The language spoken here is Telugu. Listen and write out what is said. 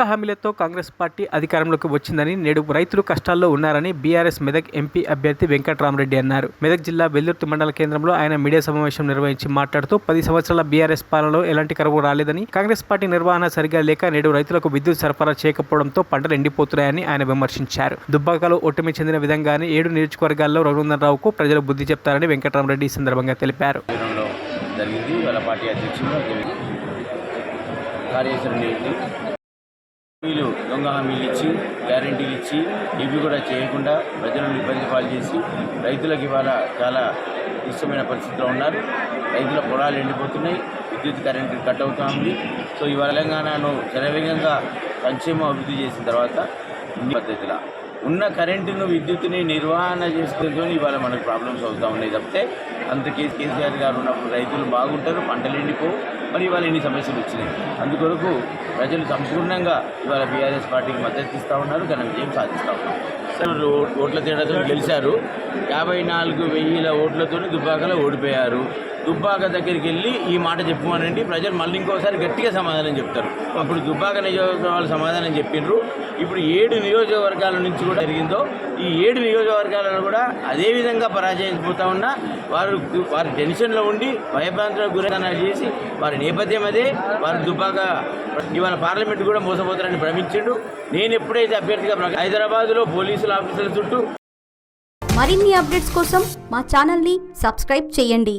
హామీలతో కాంగ్రెస్ పార్టీ అధికారంలోకి వచ్చిందని, నేడు రైతులు కష్టాల్లో ఉన్నారని బీఆర్ఎస్ మెదక్ ఎంపీ అభ్యర్థి వెంకట్రామరెడ్డి అన్నారు. మెదక్ జిల్లా వెల్దుర్తి మండల కేంద్రంలో ఆయన మీడియా సమావేశం నిర్వహించి మాట్లాడుతూ 10 సంవత్సరాల బీఆర్ఎస్ పాలనలో ఎలాంటి కరువు రాలేదని, కాంగ్రెస్ పార్టీ నిర్వహణ సరిగా లేక నేడు రైతులకు విద్యుత్ సరఫరా చేయకపోవడంతో పంటలు ఎండిపోతున్నాయని ఆయన విమర్శించారు. దుబ్బాకలో ఓటమి చెందిన విధంగానే 7 నియోజకవర్గాల్లో రఘునందనరావుకు ప్రజలు బుద్ధి చెప్తారని వెంకట్రామరెడ్డి ఈ సందర్భంగా తెలిపారు. జరిగింది వాళ్ళ పార్టీ అధ్యక్షులు కార్యాచరణ హామీలు దొంగ హామీలు ఇచ్చి గ్యారంటీలు ఇచ్చి ఇవి కూడా చేయకుండా ప్రజలను ఇబ్బంది పాలు చేసి రైతులకు ఇవాళ చాలా ఇష్టమైన పరిస్థితిలో ఉన్నారు. రైతుల పొలాలు ఎండిపోతున్నాయి, విద్యుత్ కరెంటు కట్ అవుతూ ఉంది. సో ఇవాళ తెలంగాణను శరవేగంగా సంక్షేమం అభివృద్ధి చేసిన తర్వాత ఇన్ని పద్ధతిలో ఉన్న కరెంటును విద్యుత్తుని నిర్వహణ చేసుకుని ఇవాళ మనకు ప్రాబ్లమ్స్ అవుతూ ఉన్నాయి తప్పితే అంత కేసీఆర్ గారు ఉన్నప్పుడు రైతులు బాగుంటారు, పంటలు ఎండిపోవు. మరి ఇవాళ ఎన్ని సమస్యలు వచ్చినాయి. అందుకొరకు ప్రజలు సంపూర్ణంగా ఇవాళ బీఆర్ఎస్ పార్టీకి మద్దతు ఇస్తూ ఉన్నారు, ఘన విజయం సాధిస్తూ ఉన్నారు. ఓట్ల తేడాతో గెలిచారు. 54,000 ఓట్లతో దుబ్బాకలో ఓడిపోయారు. దుబ్బాక దగ్గరికి వెళ్ళి ఈ మాట చెప్పమనండి, ప్రజలు మళ్ళీ ఇంకోసారి గట్టిగా సమాధానం చెప్తారు. అప్పుడు దుబ్బాక నియోజకవర్గాలు సమాధానం చెప్పిండ్రు. ఇప్పుడు 7 నియోజకవర్గాల నుంచి కూడా జరిగిందో ఈ 7 నియోజకవర్గాలను కూడా అదేవిధంగా పరాజయించిపోతూ ఉన్నా వారు టెన్షన్లో ఉండి భయభ్రాంతులకు గురైన చేసి వారి నేపథ్యం అదే. వారు దుబ్బాక ఇవాళ పార్లమెంట్ కూడా మోసపోతారని భ్రమించిండు. నేను ఎప్పుడైతే అభ్యర్థిగా హైదరాబాద్లో పోలీసుల ఆఫీసుల చుట్టూ మరిన్ని అప్డేట్స్ కోసం మా ఛానల్ని సబ్స్క్రైబ్ చేయండి.